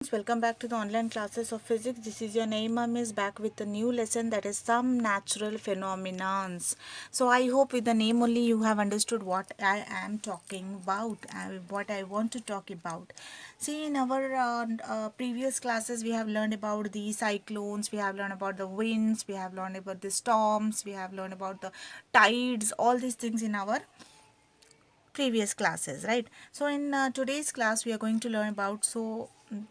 Welcome back to the online classes of physics. This is your Naima Miss back with a new lesson, that is some natural phenomenons. So I hope with the name only you have understood what I am talking about and what I want to talk about. See, in our previous classes we have learned about the cyclones, we have learned about the winds, we have learned about the storms, we have learned about the tides, all these things in our previous classes, right? So in today's class we are going to learn about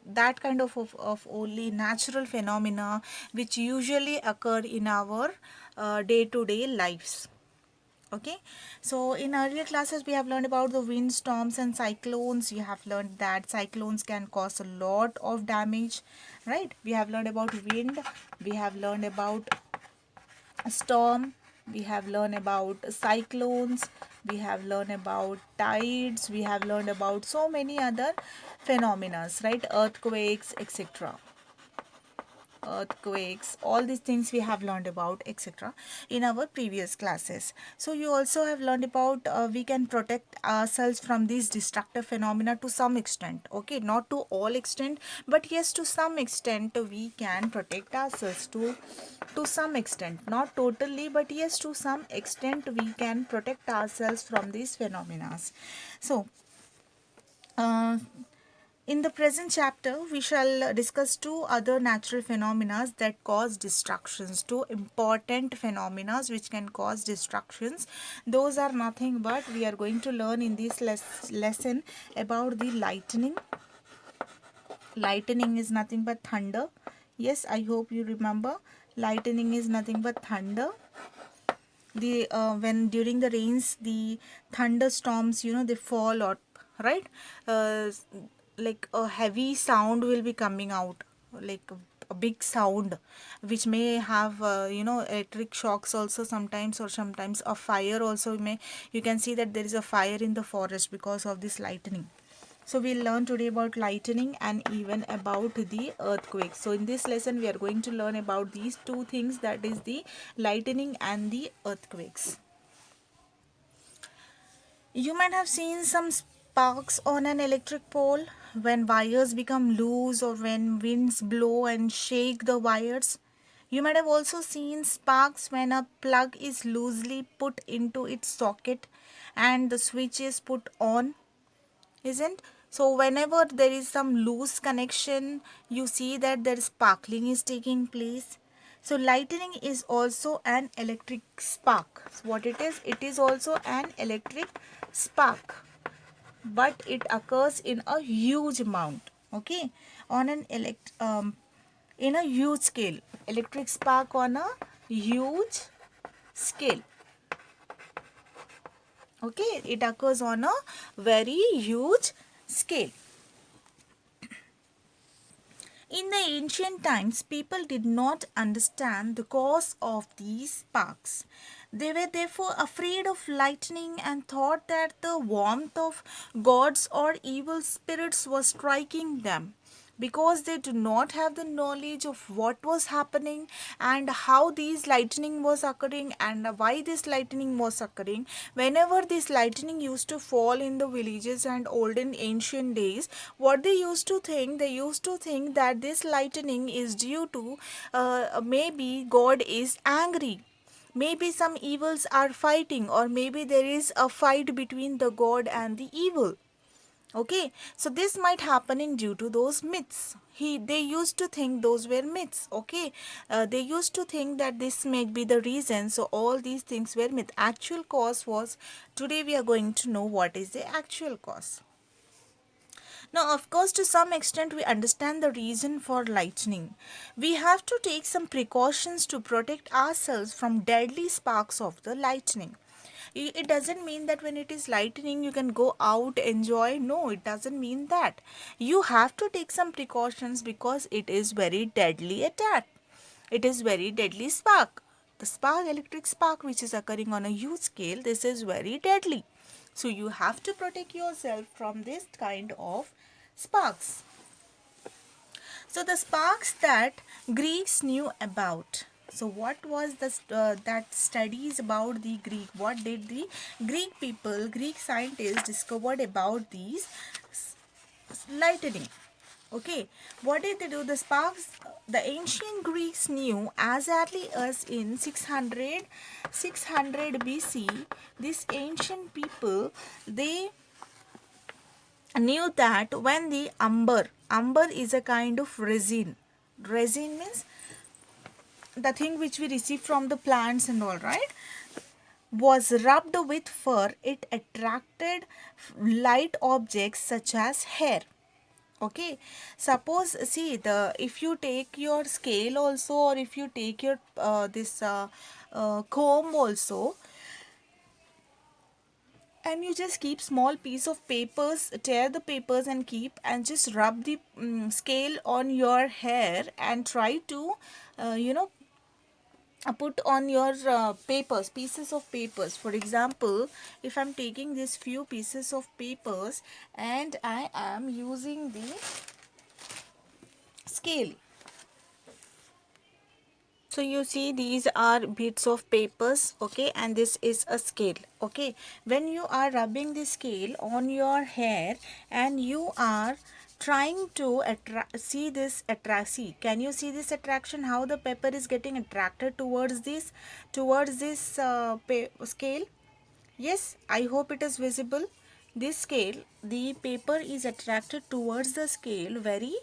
that kind of only natural phenomena which usually occur in our day-to-day lives. Okay, so in earlier classes we have learned about the wind, storms and cyclones. You have learned that cyclones can cause a lot of damage, right? We have learned about wind, we have learned about storm, we have learned about cyclones, we have learned about tides, we have learned about so many other phenomena, right? Earthquakes, etc. Earthquakes, all these things we have learned about, etc. in our previous classes. So you also have learned about we can protect ourselves from these destructive phenomena to some extent. Okay, not to all extent, but yes, to some extent we can protect ourselves to some extent, not totally, but yes, to some extent we can protect ourselves from these phenomena. So uh, in the present chapter, we shall discuss two other natural phenomena that cause destructions. Two important phenomena which can cause destructions. Those are nothing but we are going to learn in this lesson about the lightning. Lightning is nothing but thunder. Yes, I hope you remember. Lightning is nothing but thunder. The when during the rains, the thunderstorms, they fall out, right? uh, like a heavy sound will be coming out, like a big sound which may have electric shocks also sometimes, or sometimes a fire also may. You can see that there is a fire in the forest because of this lightning. So we'll learn today about lightning and even about the earthquake. So in this lesson we are going to learn about these two things, that is the lightning and the earthquakes. You might have seen some sparks on an electric pole when wires become loose or when winds blow and shake the wires. You might have also seen sparks when a plug is loosely put into its socket and the switch is put on, isn't? So whenever there is some loose connection, you see that there sparkling is taking place. So lightning is also an electric spark. So what it is also an electric spark, but it occurs in a huge amount. Okay, on an in a huge scale. Electric spark on a huge scale. Okay, it occurs on a very huge scale. In the ancient times, people did not understand the cause of these sparks. They were therefore afraid of lightning and thought that the warmth of gods or evil spirits was striking them, because they do not have the knowledge of what was happening and how these lightning was occurring and why this lightning was occurring. Whenever this lightning used to fall in the villages and olden ancient days, what they used to think that this lightning is due to maybe God is angry, maybe some evils are fighting, or maybe there is a fight between the god and the evil. Okay, so this might happening due to those myths. They used to think those were myths. Okay, they used to think that this may be the reason. So all these things were myth. Actual cause was, today we are going to know what is the actual cause. Now, of course, to some extent, we understand the reason for lightning. We have to take some precautions to protect ourselves from deadly sparks of the lightning. It doesn't mean that when it is lightning, you can go out, enjoy. No, it doesn't mean that. You have to take some precautions because it is very deadly attack. It is very deadly spark. The spark, electric spark, which is occurring on a huge scale, this is very deadly. So you have to protect yourself from this kind of sparks. So the sparks that Greeks knew about. So what was the that studies about the Greek? What did the Greek people, Greek scientists discovered about these lightning? Okay, what did they do? The sparks, the ancient Greeks knew as early as in 600 BC, these ancient people, they knew that when the amber is a kind of resin means the thing which we receive from the plants and all, right, was rubbed with fur, it attracted light objects such as hair. Okay, suppose, see, the if you take your scale also, or if you take your this comb also, and you just keep small piece of papers, tear the papers and keep, and just rub the scale on your hair and try to you know put on your papers, pieces of papers. For example, if I'm taking these few pieces of papers and I am using the scale. So you see, these are bits of papers, okay, and this is a scale, okay. When you are rubbing the scale on your hair and you are trying to attract, see this attract, see, can you see this attraction, how the paper is getting attracted towards this scale? Yes, I hope it is visible. This scale, the paper is attracted towards the scale very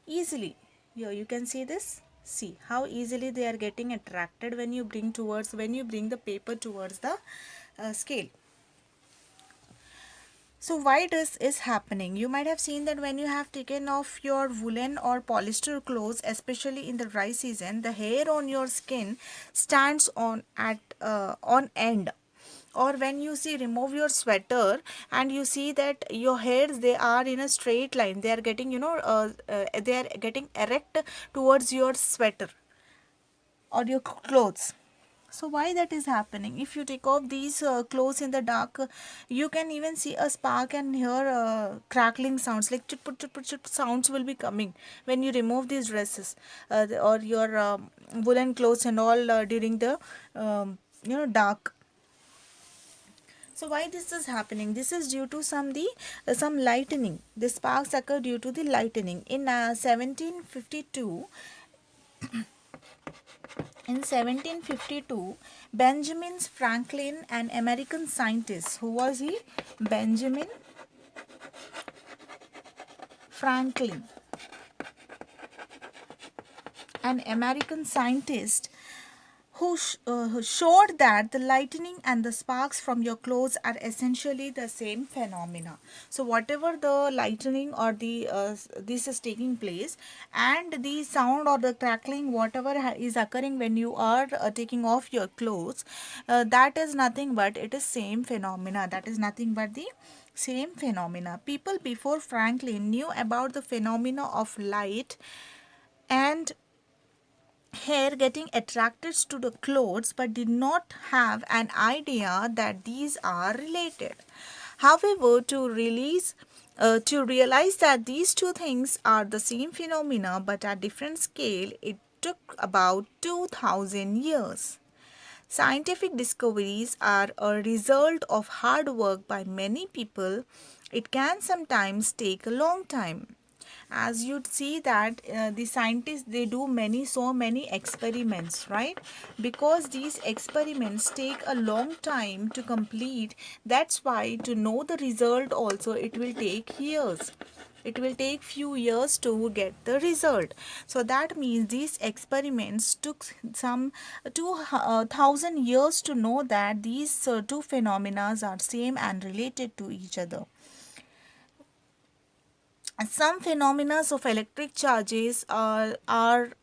easily. Here you can see this. See how easily they are getting attracted when you bring the paper towards the scale. So why this is happening? You might have seen that when you have taken off your woolen or polyester clothes, especially in the dry season, the hair on your skin stands on end. Or when you see, remove your sweater and you see that your hairs, they are in a straight line, they are getting they are getting erect towards your sweater or your clothes. So why that is happening? If you take off these clothes in the dark, you can even see a spark and hear crackling sounds, like chut put chut put chut sounds will be coming when you remove these dresses or your woolen clothes and all during the dark. So why this is happening? This is due to some lightning. The sparks occur due to the lightning. In 1752, Benjamin Franklin, an American scientist, who was he? Benjamin Franklin, an American scientist who showed that the lightning and the sparks from your clothes are essentially the same phenomena. So whatever the lightning or the this is taking place, and the sound or the crackling, whatever is occurring when you are taking off your clothes, that is nothing but it is same phenomena. That is nothing but the same phenomena. People before Franklin knew about the phenomena of light and hair getting attracted to the clothes, but did not have an idea that these are related. However, to realize that these two things are the same phenomena but at different scale, it took about 2000 years. Scientific discoveries are a result of hard work by many people. It can sometimes take a long time. As you'd see that the scientists, they do so many experiments, right? Because these experiments take a long time to complete. That's why to know the result also, it will take years. It will take few years to get the result. So that means these experiments took some 2000 years to know that these two phenomena are same and related to each other. Some phenomena of electric charges are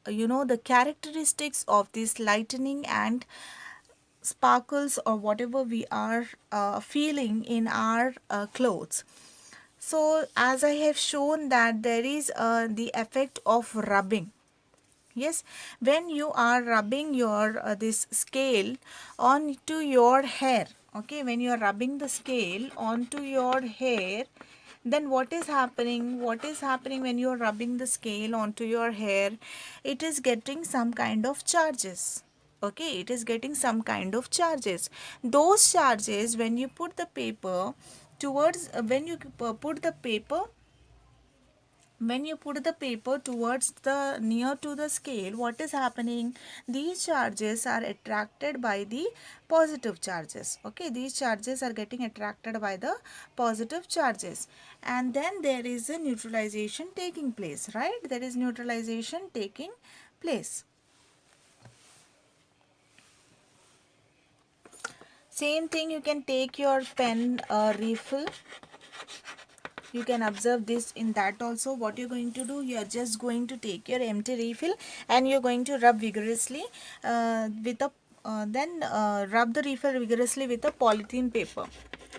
the characteristics of this lightning and sparkles, or whatever we are feeling in our clothes. So as I have shown that there is the effect of rubbing. Yes, when you are rubbing your this scale onto your hair, okay, when you are rubbing the scale onto your hair, then what is happening? What is happening when you are rubbing the scale onto your hair? It is getting some kind of charges. Okay, it is getting some kind of charges. Those charges, when you put the paper towards, when you put the paper when you put the paper towards the near to the scale, what is happening? These charges are attracted by the positive charges. Okay, these charges are getting attracted by the positive charges, and then there is a neutralization taking place, right? There is neutralization taking place. Same thing, you can take your pen refill. You can observe this in that also. What you're going to do, you are just going to take your empty refill and you're going to rub vigorously with a rub the refill vigorously with a polythene paper.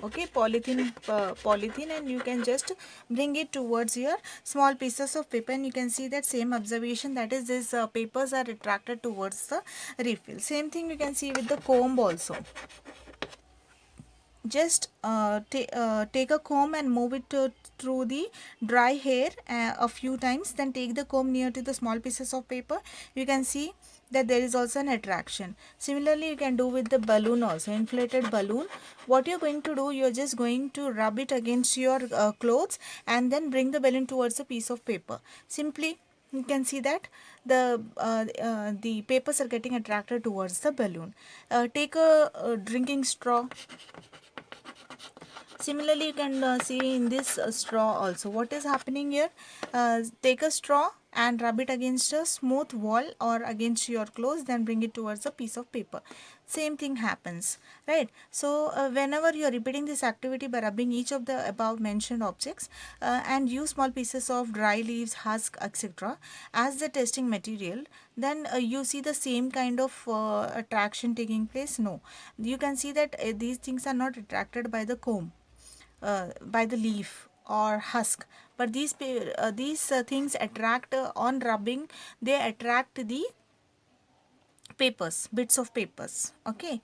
Okay, polythene, and you can just bring it towards your small pieces of paper, and you can see that same observation, that is these papers are attracted towards the refill. Same thing you can see with the comb also. Just take a comb and move it through the dry hair a few times, then take the comb near to the small pieces of paper. You can see that there is also an attraction. Similarly, you can do with the balloon also, inflated balloon. What you're going to do, you're just going to rub it against your clothes and then bring the balloon towards a piece of paper. Simply you can see that the papers are getting attracted towards the balloon. Take a drinking straw. Similarly, you can see in this straw also. What is happening here? Take a straw and rub it against a smooth wall or against your clothes, then bring it towards a piece of paper. Same thing happens, right? So, whenever you are repeating this activity by rubbing each of the above mentioned objects and use small pieces of dry leaves, husk, etc. as the testing material, then you see the same kind of attraction taking place. No, you can see that these things are not attracted by the comb, by the leaf or husk, but these things attract on rubbing, they attract the papers, bits of papers. Okay,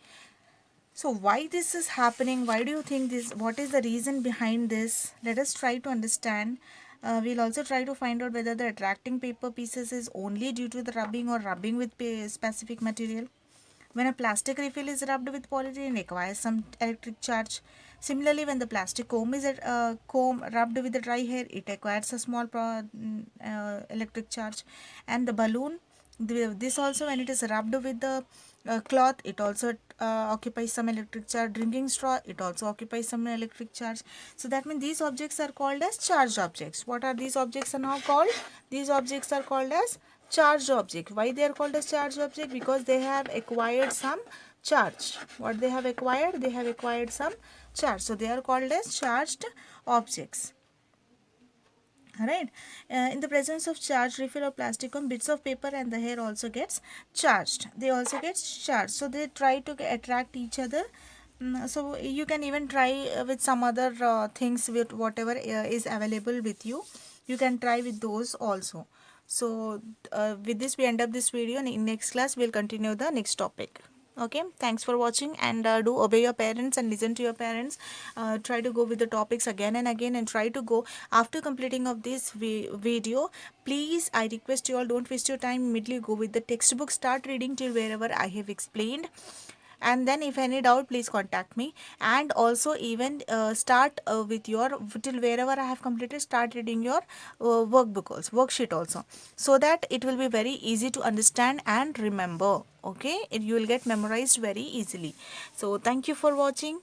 so why this is happening? Why do you think this? What is the reason behind this? Let us try to understand. We'll also try to find out whether the attracting paper pieces is only due to the rubbing or rubbing with specific material. When a plastic refill is rubbed with polyethylene, it acquires some electric charge. Similarly, when the plastic comb is comb rubbed with the dry hair, it acquires a small electric charge. And the balloon, this also, when it is rubbed with the cloth, it also occupies some electric charge. Drinking straw, it also occupies some electric charge. So that means these objects are called as charged objects. What are these objects are now called? These objects are called as charged object. Why they are called as charged object? Because they have acquired some charge. What they have acquired? They have acquired some charge. So they are called as charged objects. Alright, in the presence of charged refill or plastic on bits of paper and the hair also gets charged. They also get charged. So they try to attract each other. So you can even try with some other things, with whatever is available with you. You can try with those also. So with this we end up this video, and in next class we'll continue the next topic. Okay, thanks for watching, and do obey your parents and listen to your parents. Try to go with the topics again and again, and try to go after completing of this video. Please, I request you all, don't waste your time, immediately go with the textbook, start reading till wherever I have explained, and then if any doubt, please contact me. And also even start with your, till wherever I have completed, start reading your workbook also, worksheet also, so that it will be very easy to understand and remember. Okay, you will get memorized very easily. So thank you for watching.